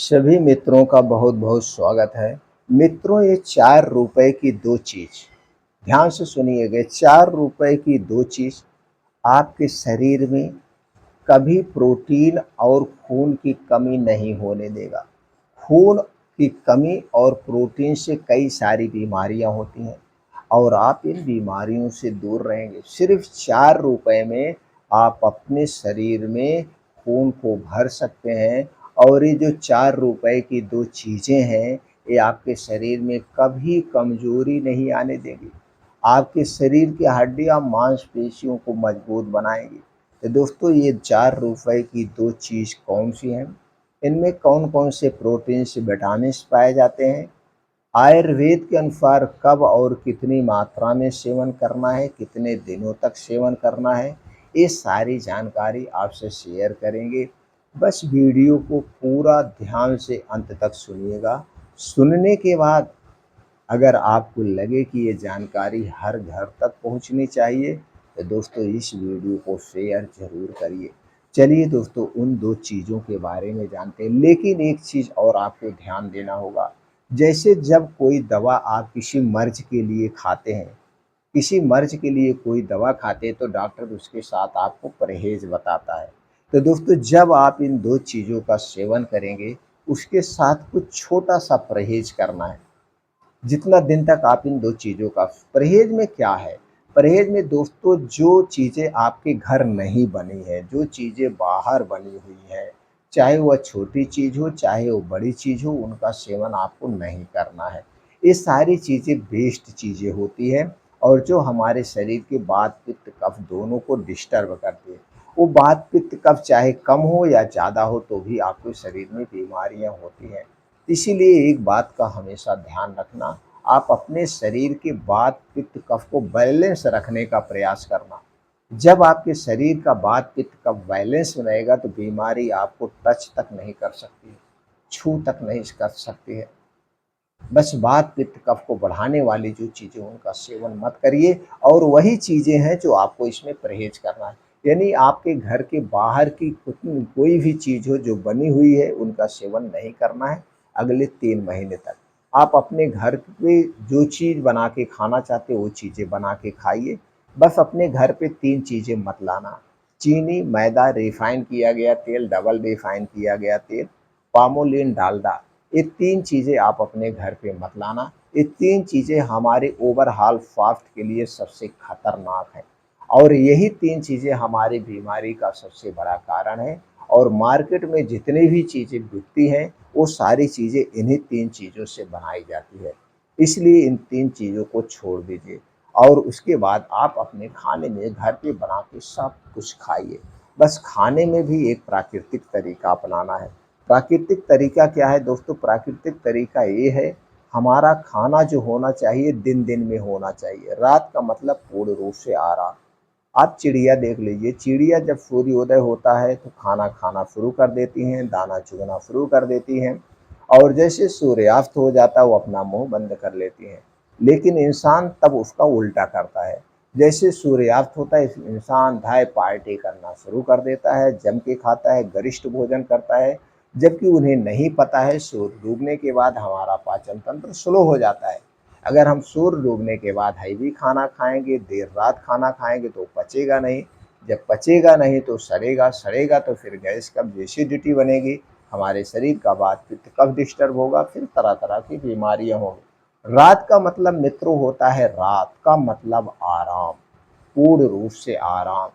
सभी मित्रों का बहुत बहुत स्वागत है। मित्रों, ये 4 रुपए की 2 चीज़, ध्यान से सुनिएगा। 4 रुपए की 2 चीज़ आपके शरीर में कभी प्रोटीन और खून की कमी नहीं होने देगा। खून की कमी और प्रोटीन से कई सारी बीमारियां होती हैं और आप इन बीमारियों से दूर रहेंगे। सिर्फ 4 रुपए में आप अपने शरीर में खून को भर सकते हैं और ये जो 4 रुपए की 2 चीज़ें हैं, ये आपके शरीर में कभी कमज़ोरी नहीं आने देंगी। आपके शरीर की हड्डियाँ मांसपेशियों को मजबूत बनाएँगी। तो दोस्तों, ये 4 रुपए की 2 चीज़ कौन-सी हैं? इनमें कौन-कौन से प्रोटीन्स, विटामिन्स पाए जाते हैं? आयुर्वेद के अनुसार कब और कितनी मात्रा में सेवन करना है, कितने दिनों तक सेवन करना है, ये सारी जानकारी आपसे शेयर करेंगे। बस वीडियो को पूरा ध्यान से अंत तक सुनिएगा। सुनने के बाद अगर आपको लगे कि ये जानकारी हर घर तक पहुंचनी चाहिए, तो दोस्तों इस वीडियो को शेयर ज़रूर करिए। चलिए दोस्तों, उन 2 चीज़ों के बारे में जानते हैं, लेकिन एक चीज़ और आपको ध्यान देना होगा। जैसे जब कोई दवा आप किसी मर्ज़ के लिए खाते हैं, किसी मर्ज़ के लिए कोई दवा खाते हैं तो डॉक्टर उसके साथ आपको परहेज़ बताता है। तो दोस्तों, जब आप इन 2 चीज़ों का सेवन करेंगे, उसके साथ कुछ छोटा-सा परहेज़ करना है। जितना दिन तक आप इन 2 चीज़ों का परहेज़ में क्या है? परहेज़ में दोस्तों जो चीज़ें आपके घर नहीं बनी है, जो चीज़ें बाहर बनी हुई हैं, चाहे वह छोटी चीज़ हो, चाहे वो बड़ी चीज़ हो, उनका सेवन आपको नहीं करना है। ये सारी चीज़ें वेस्ट चीज़ें होती हैं और जो हमारे शरीर के वात, पित्त, कफ दोनों को डिस्टर्ब करती है। वो वात, पित्त, कफ चाहे कम हो या ज़्यादा हो तो भी आपके शरीर में बीमारियाँ होती हैं। इसीलिए एक बात का हमेशा ध्यान रखना, आप अपने शरीर के वात, पित्त, कफ को बैलेंस रखने का प्रयास करना। जब आपके शरीर का वात, पित्त, कफ बैलेंस में रहेगा तो बीमारी आपको टच तक नहीं कर सकती है, छू तक नहीं कर सकती है। बस वात, पित्त, कफ को बढ़ाने वाली जो चीज़ें उनका सेवन मत करिए और वही चीज़ें हैं जो आपको इसमें परहेज़ करना है। यानी आपके घर के बाहर की कोई भी चीज़ हो जो बनी हुई है, उनका सेवन नहीं करना है अगले 3 महीने तक। आप अपने घर पे जो चीज़ बना के खाना चाहते हो वो चीज़ें बना के खाइए। बस अपने घर पे 3 चीज़ें मत लाना। चीनी, मैदा, रिफ़ाइन किया गया तेल, डबल रिफ़ाइन किया गया तेल, पामोलिन, डालडा, ये 3 चीज़ें आप अपने घर पे मत लाना। ये 3 चीज़ें हमारे ओवरऑल स्वास्थ्य के लिए सबसे खतरनाक हैं और यही 3 चीज़ें हमारी बीमारी का सबसे बड़ा कारण है और मार्केट में जितनी भी चीज़ें बिकती हैं, वो सारी चीज़ें इन्हीं 3 चीज़ों से बनाई जाती है। इसलिए इन 3 चीज़ों को छोड़ दीजिए और उसके बाद आप अपने खाने में घर पे बना के सब कुछ खाइए। बस खाने में भी एक प्राकृतिक तरीका अपनाना है। प्राकृतिक तरीका क्या है दोस्तों? प्राकृतिक तरीका ये है, हमारा खाना जो होना चाहिए दिन-दिन में होना चाहिए। रात का मतलब पूर्ण रूप से आराम। आप चिड़िया देख लीजिए, चिड़िया जब सूर्योदय होता है तो खाना खाना शुरू कर देती हैं, दाना चुगना शुरू कर देती हैं और जैसे सूर्यास्त हो जाता है वो अपना मुँह बंद कर लेती हैं। लेकिन इंसान तब उसका उल्टा करता है। जैसे सूर्यास्त होता है, इंसान धाय पार्टी करना शुरू कर देता है, जम के खाता है, गरिष्ठ भोजन करता है, जबकि उन्हें नहीं पता है सूर्य डूबने के बाद हमारा पाचन तंत्र स्लो हो जाता है। अगर हम सूर्य डूबने के बाद हैवी खाना खाएंगे, देर रात खाना खाएंगे तो पचेगा नहीं। जब पचेगा नहीं तो सड़ेगा, सड़ेगा तो फिर गैस कब एसिडिटी बनेगी, हमारे शरीर का वात, पित्त, कफ डिस्टर्ब होगा, फिर तरह तरह की बीमारियां होंगी। रात का मतलब मित्रों होता है, रात का मतलब आराम, पूर्ण रूप से आराम,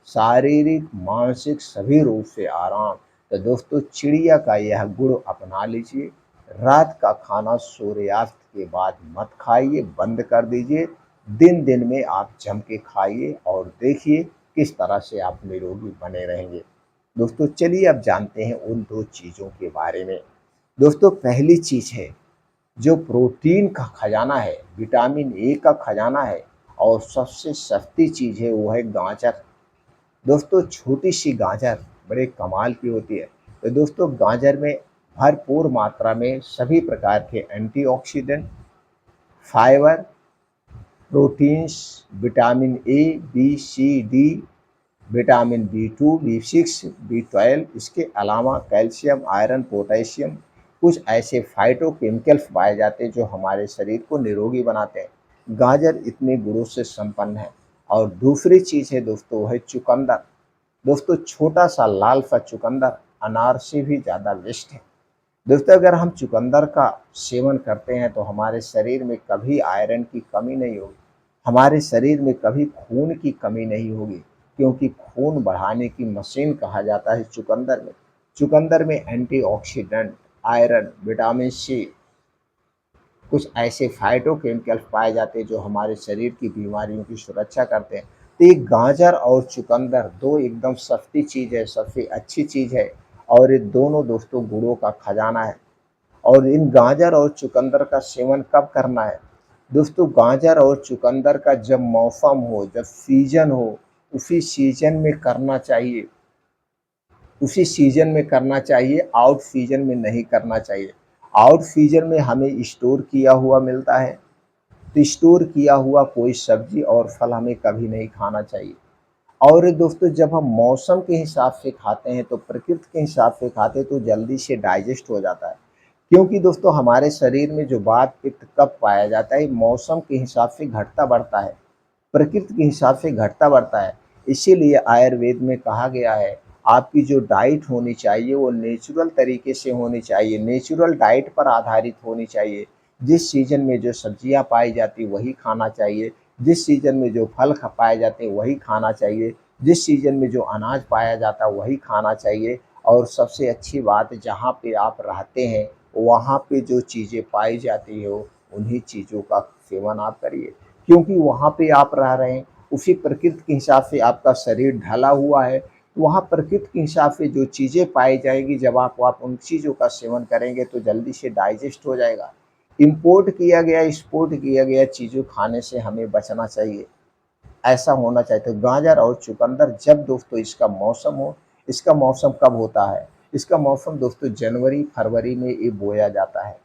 शारीरिक, मानसिक सभी रूप से आराम। तो दोस्तों, चिड़िया का यह गुण अपना लीजिए। रात का खाना सूर्यास्त के बाद मत खाइए, बंद कर दीजिए। दिन दिन में आप जम के खाइए और देखिए किस तरह से आप निरोगी बने रहेंगे। दोस्तों, चलिए अब जानते हैं उन 2 चीज़ों के बारे में। दोस्तों, पहली चीज़ है जो प्रोटीन का खजाना है, विटामिन ए का खजाना है और सबसे सस्ती चीज़ है, वो है गाजर। दोस्तों, छोटी सी गाजर बड़े कमाल की होती है। तो दोस्तों, गाजर में भरपूर मात्रा में सभी प्रकार के antioxidant, fibre, proteins, vitamin A, B, C, D, vitamin B 2, B 6, B 12, इसके अलावा कैल्शियम, आयरन, पोटेशियम, कुछ ऐसे फाइटोकेमिकल्स पाए जाते हैं जो हमारे शरीर को निरोगी बनाते हैं। गाजर इतने गुणों से संपन्न है। और दूसरी चीज़ है दोस्तों, वो है चुकंदर। दोस्तों छोटा सा लाल सा चुकंदर अनार से भी ज़्यादा बेस्ट है। दोस्तों अगर हम चुकंदर का सेवन करते हैं तो हमारे शरीर में कभी आयरन की कमी नहीं होगी, हमारे शरीर में कभी खून की कमी नहीं होगी, क्योंकि खून बढ़ाने की मशीन कहा जाता है चुकंदर में। चुकंदर में एंटीऑक्सीडेंट, आयरन, विटामिन सी, कुछ ऐसे फाइटोकेमिकल्स पाए जाते हैं जो हमारे शरीर की बीमारियों की सुरक्षा करते हैं। तो ये गाजर और चुकंदर दो एकदम सस्ती चीज़ है, सबसे अच्छी चीज़ है। और ये दोनों दोस्तों गुणों का खजाना है। और इन गाजर और चुकंदर का सेवन कब करना है? दोस्तों गाजर और चुकंदर का जब मौसम हो, जब सीजन हो, उसी सीजन में करना चाहिए। उसी सीजन में करना चाहिए, आउट सीजन में नहीं करना चाहिए। आउट सीजन में हमें स्टोर किया हुआ मिलता है, तो स्टोर किया हुआ कोई सब्जी और फल हमें कभी नहीं खाना चाहिए। और दोस्तों जब हम मौसम के हिसाब से खाते हैं, तो प्रकृति के हिसाब से खाते हैं, तो जल्दी से डाइजेस्ट हो जाता है। क्योंकि दोस्तों हमारे शरीर में जो वात पित्त कब पाया जाता है, मौसम के हिसाब से घटता बढ़ता है, प्रकृति के हिसाब से घटता बढ़ता है। इसीलिए आयुर्वेद में कहा गया है, आपकी जो डाइट होनी चाहिए वो नेचुरल तरीके से होनी चाहिए, नेचुरल डाइट पर आधारित होनी चाहिए। जिस सीजन में जो सब्जियां पाई जाती वही खाना चाहिए, जिस सीजन में जो फल पाए जाते वही खाना चाहिए, जिस सीजन में जो अनाज पाया जाता वही खाना चाहिए। और सबसे अच्छी बात, जहाँ पे आप रहते हैं वहाँ पे जो चीज़ें पाई जाती हो उन्हीं चीज़ों का सेवन आप करिए, क्योंकि वहाँ पे आप रह रहे हैं, उसी प्रकृति के हिसाब से आपका शरीर ढला हुआ है। तो वहाँ प्रकृति के हिसाब से जो चीज़ें पाई जाएगी, जब आप उन चीज़ों का सेवन करेंगे तो जल्दी से डाइजेस्ट हो जाएगा। इम्पोर्ट किया गया, एक्सपोर्ट किया गया चीज़ों खाने से हमें बचना चाहिए, ऐसा होना चाहिए। तो गाजर और चुकंदर जब दोस्तों इसका मौसम हो, इसका मौसम कब होता है? इसका मौसम दोस्तों जनवरी फरवरी में ये बोया जाता है।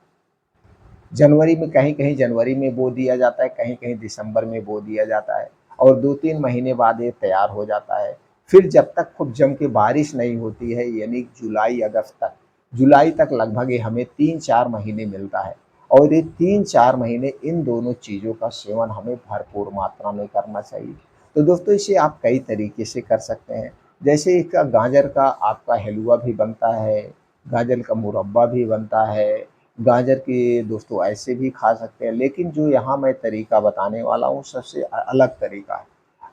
जनवरी में, कहीं-कहीं जनवरी में बो दिया जाता है, कहीं-कहीं दिसंबर में बो दिया जाता है। और 2-3 महीने बाद ये तैयार हो जाता है। फिर जब तक खूब जम के बारिश नहीं होती है, यानी जुलाई अगस्त तक, जुलाई तक लगभग ये हमें 3-4 महीने मिलता है। और ये 3-4 महीने इन दोनों चीज़ों का सेवन हमें भरपूर मात्रा में करना चाहिए। तो दोस्तों इसे आप कई तरीके से कर सकते हैं। जैसे इसका गाजर का आपका हलवा भी बनता है, गाजर का मुरब्बा भी बनता है, गाजर के दोस्तों ऐसे भी खा सकते हैं। लेकिन जो यहाँ मैं तरीका बताने वाला हूँ सबसे अलग तरीका है।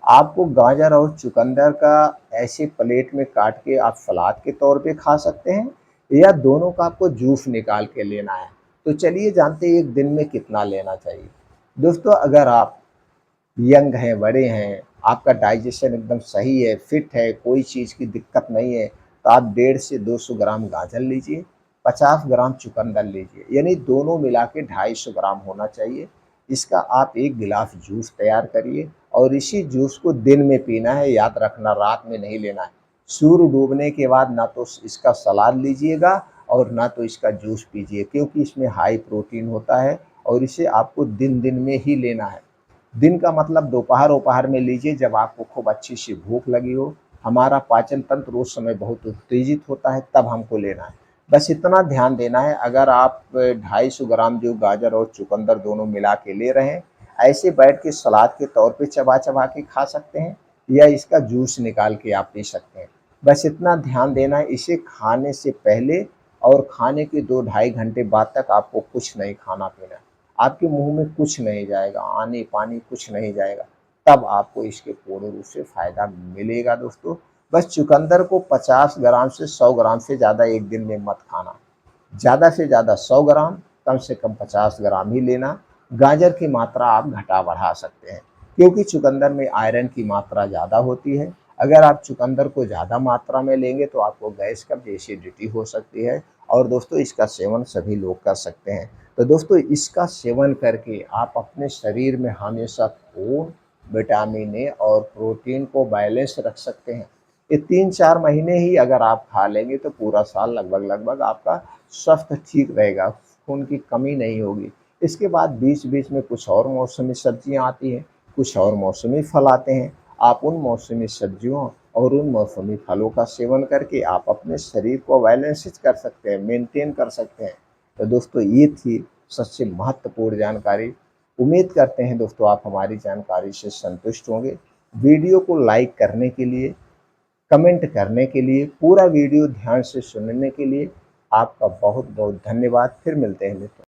आपको गाजर और चुकंदर का ऐसे प्लेट में काट के आप सलाद के तौर पे खा सकते हैं, या दोनों का आपको जूस निकाल के लेना है। तो चलिए जानते हैं एक दिन में कितना लेना चाहिए। दोस्तों अगर आप यंग हैं, बड़े हैं, आपका डाइजेशन एकदम सही है, फिट है, कोई चीज़ की दिक्कत नहीं है, तो आप 150 से 200 ग्राम गाजर लीजिए, 50 ग्राम चुकंदर लीजिए, यानी दोनों मिला के 250 ग्राम होना चाहिए। इसका आप 1 गिलास जूस तैयार करिए और इसी जूस को दिन में पीना है, याद रखना रात में नहीं लेना है। सूर्य डूबने के बाद ना तो इसका सलाद लीजिएगा और ना तो इसका जूस पीजिए, क्योंकि इसमें हाई प्रोटीन होता है और इसे आपको दिन-दिन में ही लेना है। दिन का मतलब दोपहर-वोपहर में लीजिए जब आपको खूब अच्छी सी भूख लगी हो, हमारा पाचन तंत्र उस समय बहुत उत्तेजित होता है, तब हमको लेना है। बस इतना ध्यान देना है। अगर आप 250 ग्राम जो गाजर और चुकंदर दोनों मिला के ले रहे हैं, ऐसे बैठ के सलाद के तौर पे चबा-चबा के खा सकते हैं, या इसका जूस निकाल के आप पी सकते हैं। बस इतना ध्यान देना है, इसे खाने से पहले और खाने के 2 ढाई घंटे बाद तक आपको कुछ नहीं खाना-पीना है। आपके मुँह में कुछ नहीं जाएगा, आने-पानी कुछ नहीं जाएगा, तब आपको इसके पूर्ण रूप से फ़ायदा मिलेगा दोस्तों। बस चुकंदर को 50 ग्राम से 100 ग्राम से ज़्यादा एक दिन में मत खाना। ज़्यादा से ज़्यादा 100 ग्राम, कम से कम 50 ग्राम ही लेना। गाजर की मात्रा आप घटा-बढ़ा सकते हैं, क्योंकि चुकंदर में आयरन की मात्रा ज़्यादा होती है। अगर आप चुकंदर को ज़्यादा मात्रा में लेंगे तो आपको गैस, कब्ज़, एसिडिटी हो सकती है। और दोस्तों इसका सेवन सभी लोग कर सकते हैं। तो दोस्तों इसका सेवन करके आप अपने शरीर में हमेशा खून, विटामिन ए और प्रोटीन को बैलेंस रख सकते हैं। ये 3-4 महीने ही अगर आप खा लेंगे तो पूरा साल लगभग-लगभग आपका स्वास्थ्य ठीक रहेगा, खून की कमी नहीं होगी। इसके बाद बीच-बीच में कुछ और मौसमी सब्जियाँ आती हैं, कुछ और मौसमी फल आते हैं। आप उन मौसमी सब्जियों और उन मौसमी फलों का सेवन करके आप अपने शरीर को बैलेंसित कर सकते हैं, मेंटेन कर सकते हैं। तो दोस्तों ये थी सबसे महत्वपूर्ण जानकारी। उम्मीद करते हैं दोस्तों आप हमारी जानकारी से संतुष्ट होंगे। वीडियो को लाइक करने के लिए, कमेंट करने के लिए, पूरा वीडियो ध्यान से सुनने के लिए आपका बहुत बहुत धन्यवाद। फिर मिलते हैं मित्रों।